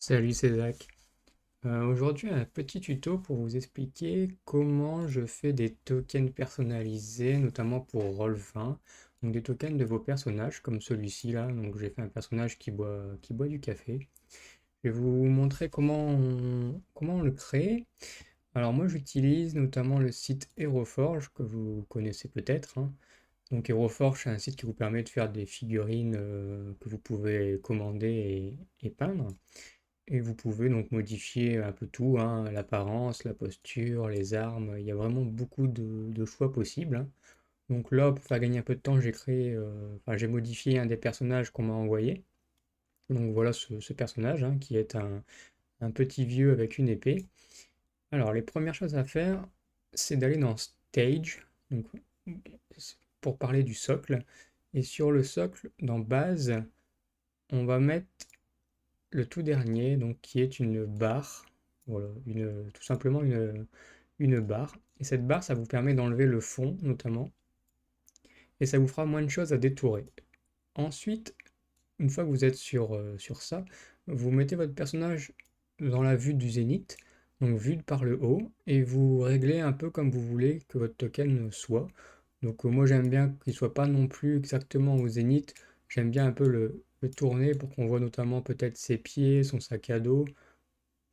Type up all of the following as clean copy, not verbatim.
Salut, c'est Zach. Aujourd'hui, un petit tuto pour vous expliquer comment je fais des tokens personnalisés, notamment pour Roll20. Donc des tokens de vos personnages, comme celui-ci là. Donc j'ai fait un personnage qui boit du café. Je vais vous montrer comment on le crée. Alors moi, j'utilise notamment le site HeroForge, que vous connaissez peut-être, hein. Donc HeroForge, c'est un site qui vous permet de faire des figurines que vous pouvez commander et peindre. Et vous pouvez donc modifier un peu tout, hein, l'apparence, la posture, les armes. Il y a vraiment beaucoup de choix possibles, hein. Donc là, pour faire gagner un peu de temps, j'ai modifié un des personnages qu'on m'a envoyé. Donc voilà ce personnage, hein, qui est un petit vieux avec une épée. Alors les premières choses à faire, c'est d'aller dans Stage, donc, pour parler du socle. Et sur le socle, dans Base, on va mettre le tout dernier, donc qui est une barre, voilà, tout simplement une barre. Et cette barre, ça vous permet d'enlever le fond, notamment, et ça vous fera moins de choses à détourer. Ensuite, une fois que vous êtes sur ça, vous mettez votre personnage dans la vue du zénith, donc vue par le haut, et vous réglez un peu comme vous voulez que votre token soit. Donc moi j'aime bien qu'il soit pas non plus exactement au zénith, j'aime bien un peu le tourner pour qu'on voit notamment peut-être ses pieds, son sac à dos.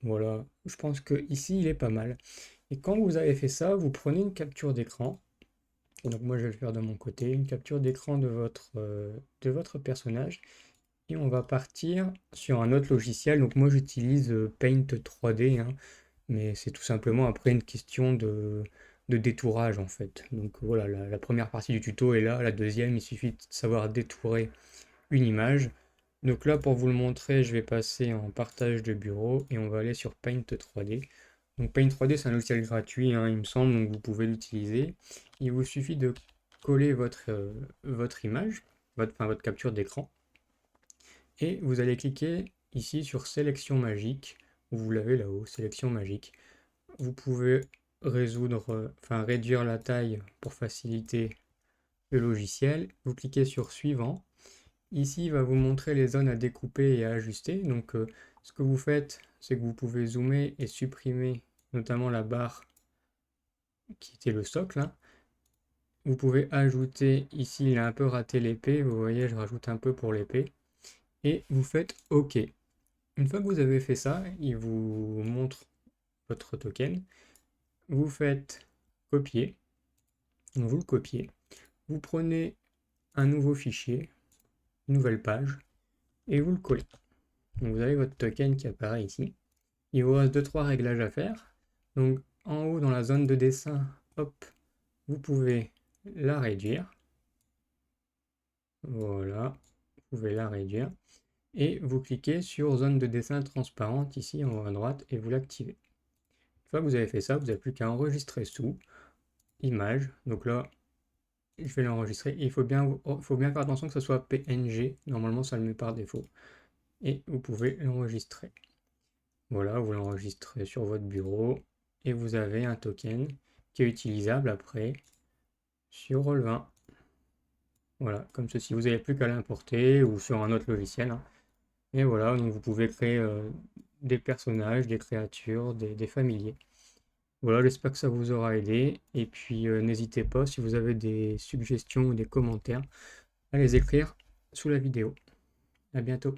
Voilà, je pense que ici il est pas mal. Et quand vous avez fait ça, vous prenez une capture d'écran. Donc moi je vais le faire de mon côté, une capture d'écran de votre personnage. Et on va partir sur un autre logiciel. Donc moi j'utilise Paint 3D, hein, mais c'est tout simplement après une question de détourage en fait. Donc voilà, la première partie du tuto est là, la deuxième, il suffit de savoir détourer une image. Donc là, pour vous le montrer, je vais passer en partage de bureau et on va aller sur Paint 3D. Donc Paint 3D, c'est un logiciel gratuit, hein, il me semble, donc vous pouvez l'utiliser. Il vous suffit de coller votre image, votre capture d'écran, et vous allez cliquer ici sur Sélection magique. Vous l'avez là-haut, Sélection magique. Vous pouvez réduire la taille pour faciliter le logiciel. Vous cliquez sur Suivant. Ici, il va vous montrer les zones à découper et à ajuster. Donc, ce que vous faites, c'est que vous pouvez zoomer et supprimer notamment la barre qui était le socle, hein. Vous pouvez ajouter, ici, il a un peu raté l'épée. Vous voyez, je rajoute un peu pour l'épée. Et vous faites OK. Une fois que vous avez fait ça, il vous montre votre token. Vous faites copier. Donc, vous le copiez. Vous prenez un nouveau fichier, une nouvelle page, et vous le collez. Donc, vous avez votre token qui apparaît ici. Il vous reste 2-3 réglages à faire. Donc en haut dans la zone de dessin, hop, vous pouvez la réduire. Voilà, vous pouvez la réduire. Et vous cliquez sur zone de dessin transparente ici en haut à droite et vous l'activez. Une fois que vous avez fait ça, vous n'avez plus qu'à enregistrer sous, image. Donc là, je vais l'enregistrer. Il faut bien faire attention que ce soit PNG. Normalement, ça le met par défaut. Et vous pouvez l'enregistrer. Voilà, vous l'enregistrez sur votre bureau et vous avez un token qui est utilisable après sur Roll20. Voilà, comme ceci. Vous n'avez plus qu'à l'importer ou sur un autre logiciel, hein. Et voilà, donc vous pouvez créer des personnages, des créatures, des familiers. Voilà, j'espère que ça vous aura aidé. Et puis n'hésitez pas, si vous avez des suggestions ou des commentaires, à les écrire sous la vidéo. À bientôt.